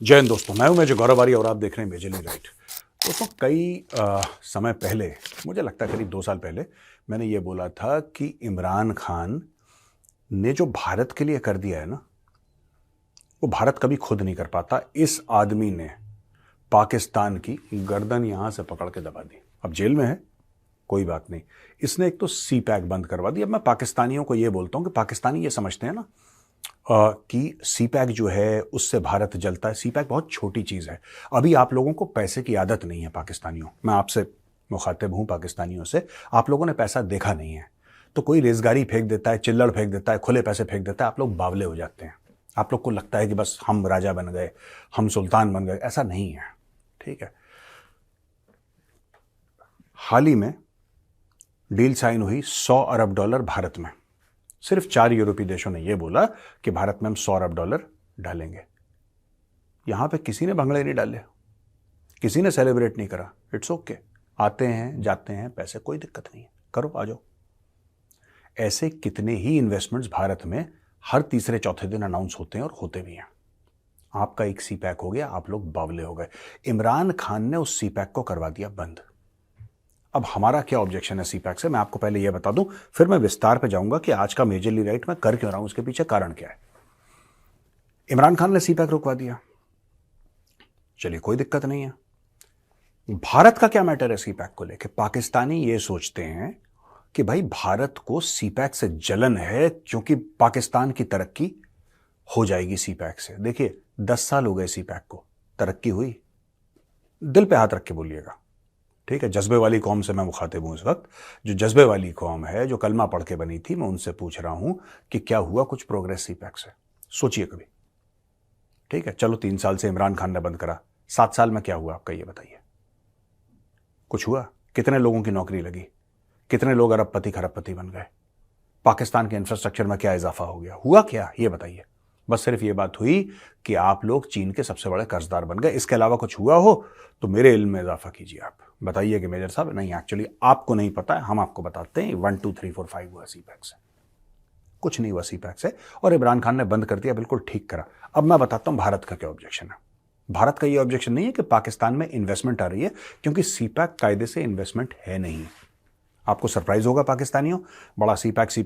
जय हिंद दोस्तों, मैं हूं मेजर गौरव आर्य और आप देख रहे हैं मेजरली राइट। दोस्तों, कई समय पहले, मुझे लगता है करीब 2 साल पहले, मैंने ये बोला था कि इमरान खान ने जो भारत के लिए कर दिया है ना, वो भारत कभी खुद नहीं कर पाता। इस आदमी ने पाकिस्तान की गर्दन यहां से पकड़ के दबा दी। अब जेल में है, कोई बात नहीं। इसने एक तो सी पैक बंद करवा दी। अब मैं पाकिस्तानियों को ये बोलता हूं कि पाकिस्तानी ये समझते हैं ना कि सी पैक जो है उससे भारत जलता है। सी पैक बहुत छोटी चीज़ है। अभी आप लोगों को पैसे की आदत नहीं है पाकिस्तानियों। मैं आपसे मुखातिब हूं, पाकिस्तानियों से। आप लोगों ने पैसा देखा नहीं है, तो कोई रेजगारी फेंक देता है, चिल्लड़ फेंक देता है, खुले पैसे फेंक देता है, आप लोग बावले हो जाते हैं। आप लोग को लगता है कि बस हम राजा बन गए, हम सुल्तान बन गए। ऐसा नहीं है, ठीक है। हाल ही में डील साइन हुई $100 अरब भारत में। सिर्फ 4 यूरोपीय देशों ने यह बोला कि भारत में हम $100 अरब डालेंगे। यहां पे किसी ने भंगड़े नहीं डाले, किसी ने सेलिब्रेट नहीं करा। इट्स ओके, आते हैं जाते हैं पैसे, कोई दिक्कत नहीं है, करो, आ जाओ। ऐसे कितने ही इन्वेस्टमेंट्स भारत में हर तीसरे चौथे दिन अनाउंस होते हैं और होते भी हैं। आपका एक सी पैक हो गया, आप लोग बावले हो गए। इमरान खान ने उस सी पैक को करवा दिया बंद। अब हमारा क्या ऑब्जेक्शन है सी पैक से, मैं आपको पहले यह बता दूं, फिर मैं विस्तार पे जाऊंगा कि आज का मेजरली राइट मैं कर क्यों रहा हूं, उसके पीछे कारण क्या है। इमरान खान ने सी पैक रुकवा दिया, चलिए कोई दिक्कत नहीं है। भारत का क्या मैटर है सी पैक को लेकर? पाकिस्तानी ये सोचते हैं कि भाई भारत को सी पैक से जलन है क्योंकि पाकिस्तान की तरक्की हो जाएगी सी पैक से। देखिए 10 साल हो गए सी पैक को, तरक्की हुई? दिल पे हाथ रख के बोलिएगा, ठीक है। जज्बे वाली कौम से मैं मुखातिब हूं इस वक्त। जो जज्बे वाली कौम है, जो कलमा पढ़ के बनी थी, मैं उनसे पूछ रहा हूं कि क्या हुआ कुछ प्रोग्रेस सी पैक से? सोचिए कभी, ठीक है। चलो 3 साल से इमरान खान ने बंद करा, 7 साल में क्या हुआ आपका ये बताइए? कुछ हुआ? कितने लोगों की नौकरी लगी? कितने लोग अरबपति खरबपति बन गए? पाकिस्तान के इंफ्रास्ट्रक्चर में क्या इजाफा हो गया? हुआ क्या ये बताइए? बस सिर्फ ये बात हुई कि आप लोग चीन के सबसे बड़े कर्जदार बन गए। इसके अलावा कुछ हुआ हो तो मेरे इल्म में इजाफा कीजिए। आप बताइए कि मेजर साहब नहीं, एक्चुअली आपको नहीं पता है, हम आपको बताते हैं। 1 2 3 4 5 हुआ सी पैक से, कुछ नहीं हुआ सी पैक से। और इमरान खान ने बंद कर दिया, बिल्कुल ठीक करा। अब मैं बताता हूं भारत का क्या ऑब्जेक्शन है। भारत का ये ऑब्जेक्शन नहीं है कि पाकिस्तान में इन्वेस्टमेंट आ रही है, क्योंकि सी पैक कायदे से इन्वेस्टमेंट है नहीं। आपको सरप्राइज होगा पाकिस्तानियों, बड़ा CPEC C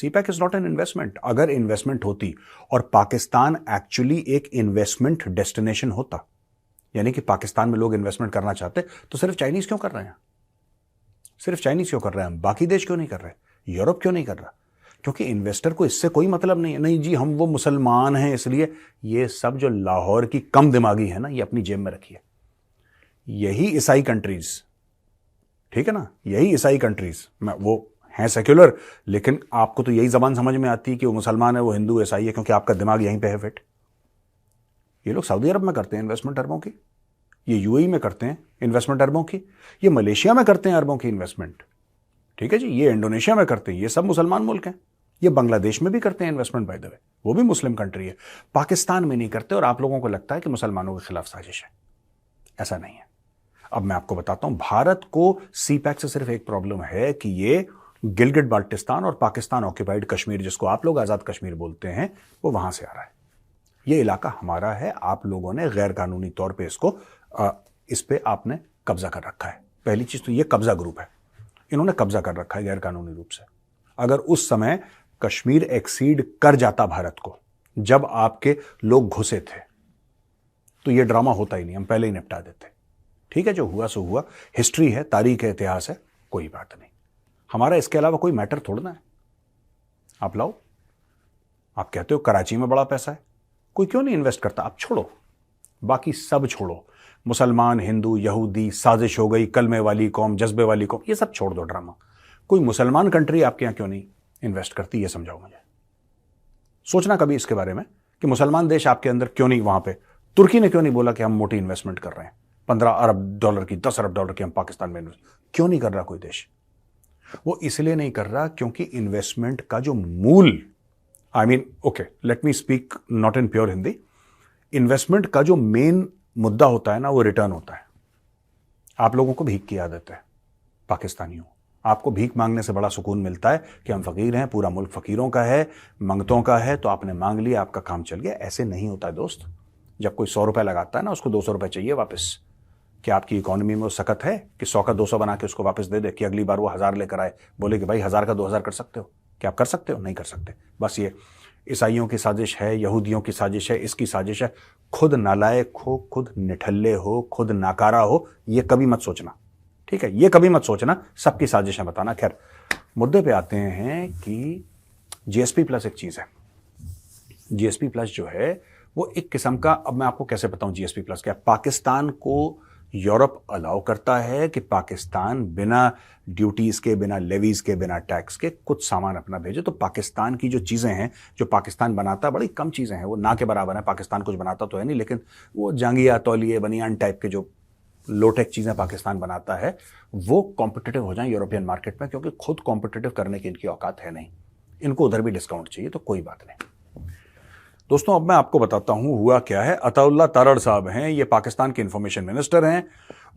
pack is not an investment. अगर इन्वेस्टमेंट होती और पाकिस्तान एक्चुअली एक इन्वेस्टमेंट डेस्टिनेशन होता, यानी कि पाकिस्तान में लोग इन्वेस्टमेंट करना चाहते, तो सिर्फ चाइनीज क्यों कर रहे हैं? सिर्फ चाइनीज क्यों कर रहे हैं? बाकी देश क्यों नहीं कर रहे? यूरोप क्यों नहीं कर रहा? क्योंकि इन्वेस्टर को इससे कोई मतलब नहीं है। नहीं जी, हम वो मुसलमान हैं इसलिए। ये सब जो लाहौर की कम दिमागी है ना, ये अपनी जेब में रखिए। यही ईसाई कंट्रीज, ठीक है ना, यही ईसाई कंट्रीज में वो हैं सेक्युलर, लेकिन आपको तो यही जबान समझ में आती है कि वो मुसलमान है, वो हिंदू, ईसाई है, क्योंकि आपका दिमाग यहीं पे है फिट। ये लोग सऊदी अरब में करते हैं इन्वेस्टमेंट अरबों की, ये यूएई में करते हैं इन्वेस्टमेंट अरबों की, ये मलेशिया में करते हैं अरबों की इन्वेस्टमेंट, ठीक है जी, ये इंडोनेशिया में करते हैं। ये सब मुसलमान मुल्क हैं। ये बांग्लादेश में भी करते हैं इन्वेस्टमेंट, बाय द वे, वो भी मुस्लिम कंट्री है। पाकिस्तान में नहीं करते और आप लोगों को लगता है कि मुसलमानों के खिलाफ साजिश है। ऐसा नहीं है। अब मैं आपको बताता हूं, भारत को सी पैक से सिर्फ एक प्रॉब्लम है कि ये गिलगिट बाल्टिस्तान और पाकिस्तान ऑक्यूपाइड कश्मीर, जिसको आप लोग आजाद कश्मीर बोलते हैं, वो वहां से आ रहा है। ये इलाका हमारा है। आप लोगों ने गैर कानूनी तौर पे इसको इस पे आपने कब्जा कर रखा है। पहली चीज तो ये कब्जा ग्रुप है, इन्होंने कब्जा कर रखा है गैर कानूनी रूप से। अगर उस समय कश्मीर एक्सीड कर जाता भारत को, जब आपके लोग घुसे थे, तो ये ड्रामा होता ही नहीं, हम पहले ही निपटा देते। ठीक है, जो हुआ सो हुआ, हिस्ट्री है, तारीख है, इतिहास है, कोई बात नहीं। हमारा इसके अलावा कोई मैटर थोड़ना है। आप लाओ, आप कहते हो कराची में बड़ा पैसा है, कोई क्यों नहीं इन्वेस्ट करता? आप छोड़ो, बाकी सब छोड़ो। मुसलमान, हिंदू, यहूदी, साजिश हो गई, कलमे वाली कौम, जज्बे वाली कौम, ये सब छोड़ दो ड्रामा। कोई मुसलमान कंट्री आपके यहां क्यों नहीं इन्वेस्ट करती, ये समझाओ मुझे। सोचना कभी इसके बारे में कि मुसलमान देश आपके अंदर क्यों नहीं, वहां पे तुर्की ने क्यों नहीं बोला कि हम मोटी इन्वेस्टमेंट कर रहे हैं, $15 अरब की, $10 अरब की हम पाकिस्तान में इन्वेस्ट क्यों नहीं कर रहा कोई देश? वो इसलिए नहीं कर रहा क्योंकि इन्वेस्टमेंट का जो मूल, I mean okay, let me speak not in pure Hindi, investment का जो मेन मुद्दा होता है ना, वो रिटर्न होता है। आप लोगों को भीख की आदत है, पाकिस्तानियों। आपको भीख मांगने से बड़ा सुकून मिलता है कि हम फकीर हैं, पूरा मुल्क फकीरों का है, मंगतों का है, तो आपने मांग लिया, आपका काम चल गया। ऐसे नहीं होता है दोस्त। जब कोई 100 रुपए लगाता है ना, उसको 200 रुपए चाहिए वापस। क्या आपकी इकोनॉमी में वो सकत है कि 100 का 200 बना के उसको वापस दे दे कि अगली बार वो 1000 लेकर आए, बोले कि भाई 1000 का 2000 कर सकते हो? क्या आप कर सकते हो? नहीं कर सकते। बस ये ईसाइयों की साजिश है, यहूदियों की साजिश है, इसकी साजिश है। खुद नालायक हो, खुद निठल्ले हो, खुद नाकारा हो, ये कभी मत सोचना, ठीक है? ये कभी मत सोचना सबकी साजिशें बताना। खैर, मुद्दे पे आते हैं कि जीएसपी प्लस एक चीज है। जीएसपी प्लस जो है वो एक किस्म का, अब मैं आपको कैसे बताऊं जीएसपी प्लस क्या? पाकिस्तान को यूरोप अलाउ करता है कि पाकिस्तान बिना ड्यूटीज के, बिना लेवीज के, बिना टैक्स के कुछ सामान अपना भेजे। तो पाकिस्तान की जो चीजें हैं, जो पाकिस्तान बनाता है, बड़ी कम चीजें हैं, वो ना के बराबर है। पाकिस्तान कुछ बनाता तो है नहीं, लेकिन वो जांगिया, तौलिए, बनियान टाइप के जो लोटेक चीजें पाकिस्तान बनाता है, वो कॉम्पिटिटिव हो जाए यूरोपियन मार्केट में, क्योंकि खुद कॉम्पिटिटिव करने की इनकी औकात है नहीं। इनको उधर भी डिस्काउंट चाहिए, तो कोई बात नहीं। दोस्तों, अब मैं आपको बताता हूं हुआ क्या है। अताउल्ला तारड़ साहब हैं, ये पाकिस्तान के इंफॉर्मेशन मिनिस्टर हैं।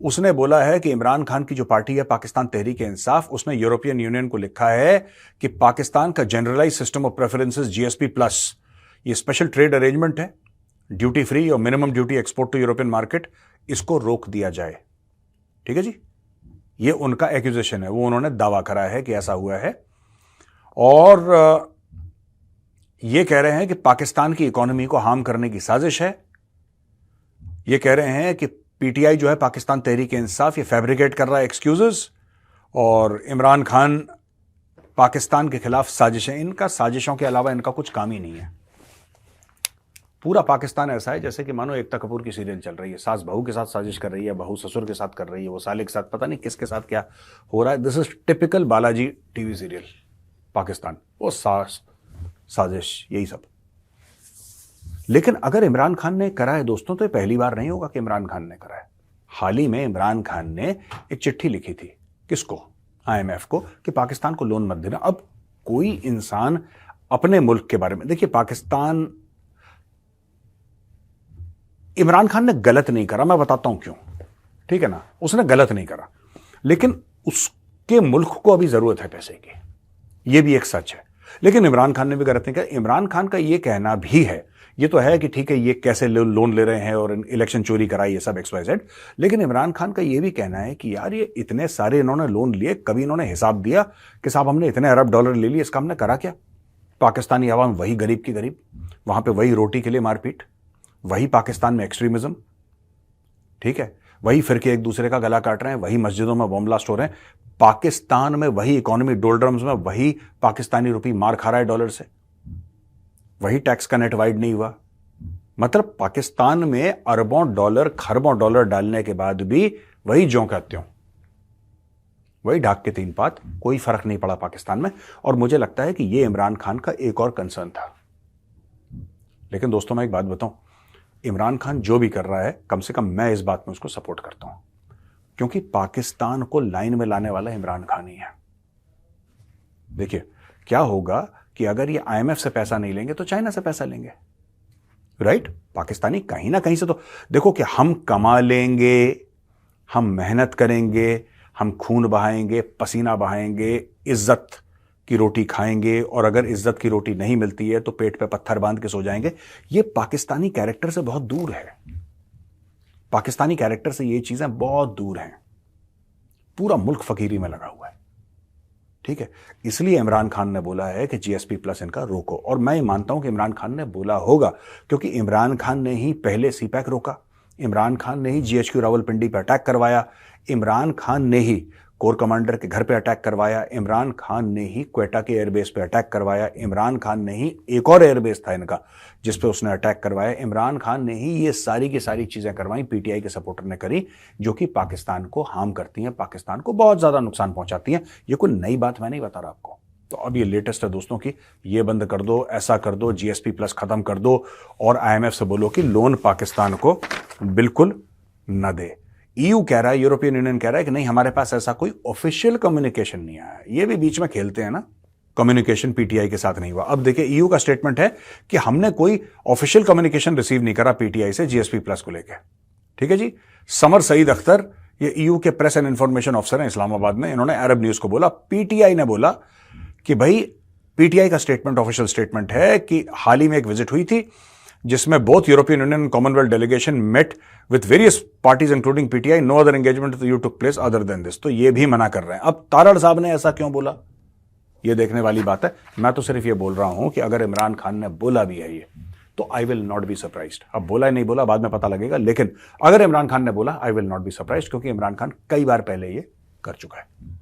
उसने बोला है कि इमरान खान की जो पार्टी है पाकिस्तान तहरीक इंसाफ, उसने यूरोपियन यूनियन को लिखा है कि पाकिस्तान का generalised system of preferences GSP plus, ये स्पेशल ट्रेड अरेंजमेंट है, ड्यूटी फ्री और minimum duty export to European market, इसको रोक दिया जाए। ठीक है जी, ये उनका एक्यूजेशन है, वो उन्होंने दावा करा है कि ऐसा हुआ है। और ये कह रहे हैं कि पाकिस्तान की इकोनॉमी को हार्म करने की साजिश है। ये कह रहे हैं कि पीटीआई जो है, पाकिस्तान तहरीक इंसाफ, ये फैब्रिकेट कर रहा है एक्सक्यूजेस, और इमरान खान पाकिस्तान के खिलाफ साजिशें। इनका साजिशों के अलावा इनका कुछ काम ही नहीं है। पूरा पाकिस्तान ऐसा है जैसे कि मानो एकता कपूर की सीरियल चल रही है, सास बहू के साथ साजिश कर रही है, बहू ससुर के साथ कर रही है, वो साले के साथ, पता नहीं किसके साथ क्या हो रहा है। This is typical Balaji TV serial Pakistan, वो सास, साजिश, यही सब। लेकिन अगर इमरान खान ने करा है दोस्तों, तो ये पहली बार नहीं होगा कि इमरान खान ने करा है। हाल ही में इमरान खान ने एक चिट्ठी लिखी थी, किसको? आईएमएफ को, कि पाकिस्तान को लोन मत देना। अब कोई इंसान अपने मुल्क के बारे में, देखिए पाकिस्तान, इमरान खान ने गलत नहीं करा, मैं बताता हूं क्यों, ठीक है ना? उसने गलत नहीं करा, लेकिन उसके मुल्क को अभी जरूरत है पैसे की, यह भी एक सच है। लेकिन इमरान खान ने भी गलत नहीं किया। इमरान खान का यह कहना भी है, ये तो है कि ठीक है ये कैसे लोन ले रहे हैं और इलेक्शन चोरी कराई, ये सब XYZ, लेकिन इमरान खान का यह भी कहना है कि यार ये इतने सारे इन्होंने लोन लिए, कभी इन्होंने हिसाब दिया कि साहब हमने इतने अरब डॉलर ले लिए, इसका हमने करा क्या? पाकिस्तानी आवाम वही गरीब की गरीब, वहां पे वही रोटी के लिए मारपीट, वही पाकिस्तान में एक्सट्रीमिज्म, ठीक है, वही फिरके एक दूसरे का गला काट रहे हैं, वही मस्जिदों में बम ब्लास्ट हो रहे हैं, पाकिस्तान में वही इकोनॉमी डोल्ड्रम्स में, वही पाकिस्तानी रुपी मार खा रहा है डॉलर से, वही टैक्स का नेट वाइड नहीं हुआ। मतलब पाकिस्तान में अरबों डॉलर, खरबों डॉलर डालने के बाद भी वही ज्यों का त्यों, वही ढाक के तीन पात, कोई फर्क नहीं पड़ा पाकिस्तान में। और मुझे लगता है कि यह इमरान खान का एक और कंसर्न था। लेकिन दोस्तों, मैं एक बात बताऊं, इमरान खान जो भी कर रहा है, कम से कम मैं इस बात में उसको सपोर्ट करता हूं, क्योंकि पाकिस्तान को लाइन में लाने वाला इमरान खान ही है। देखिए क्या होगा कि अगर ये IMF से पैसा नहीं लेंगे तो चाइना से पैसा लेंगे, राइट? पाकिस्तानी कहीं ना कहीं से तो, देखो कि हम कमा लेंगे, हम मेहनत करेंगे, हम खून बहाएंगे, पसीना बहाएंगे, इज्जत की रोटी खाएंगे, और अगर इज्जत की रोटी नहीं मिलती है तो पेट पे पत्थर बांध के सो जाएंगे। ये पाकिस्तानी कैरेक्टर से बहुत दूर है। पाकिस्तानी कैरेक्टर से ये चीजें बहुत दूर हैं। पूरा मुल्क फकीरी में लगा हुआ है, ठीक है? इसलिए इमरान खान ने बोला है कि GSP प्लस इनका रोको। और मैं मानता हूं कि इमरान खान ने बोला होगा, क्योंकि इमरान खान ने ही पहले CPEC रोका, इमरान खान ने ही GHQ रावलपिंडी पर अटैक करवाया, इमरान खान ने ही कोर कमांडर के घर पे अटैक करवाया, इमरान खान ने ही क्वेटा के एयरबेस पे अटैक करवाया, इमरान खान ने ही, एक और एयरबेस था इनका जिस पे उसने अटैक करवाया, इमरान खान ने ही ये सारी की सारी चीजें करवाई, PTI के सपोर्टर ने करी, जो कि पाकिस्तान को हार्म करती हैं, पाकिस्तान को बहुत ज्यादा नुकसान पहुंचाती हैं। ये कोई नई बात मैं नहीं बता रहा आपको। तो अब ये लेटेस्ट है दोस्तों की ये बंद कर दो, ऐसा कर दो, GSP प्लस खत्म कर दो, और IMF से बोलो कि लोन पाकिस्तान को बिल्कुल न दे। EU कह रहा है, यूरोपियन यूनियन कह रहा है कि नहीं, हमारे पास ऐसा कोई ऑफिशियल कम्युनिकेशन नहीं आया। ये भी बीच में खेलते हैं ना, कम्युनिकेशन PTI के साथ नहीं हुआ। अब देखिए EU का स्टेटमेंट है कि हमने कोई ऑफिशियल कम्युनिकेशन रिसीव नहीं करा PTI से GSP प्लस को लेकर, ठीक है जी। समर सईद अख्तर, ये EU के प्रेस एंड इंफॉर्मेशन ऑफिसर हैं इस्लामाबाद में, इन्होंने अरब न्यूज को बोला, PTI ने बोला कि भाई, PTI का स्टेटमेंट ऑफिशियल स्टेटमेंट है कि हाल ही में एक विजिट हुई थी जिसमें both European Union and Commonwealth delegation met with various parties including PTI, no other engagement you took place other than this. तो ये भी मना कर रहे हैं। अब तारड़ साहब ने ऐसा क्यों बोला, ये देखने वाली बात है। मैं तो सिर्फ ये बोल रहा हूं कि अगर इमरान खान ने बोला भी है ये, तो I will not be surprised. अब बोला नहीं बोला बाद में पता लगेगा, लेकिन अगर इमरान खान ने बोला I will not be surprised, क्योंकि इमरान खान कई बार पहले ये कर चुका है।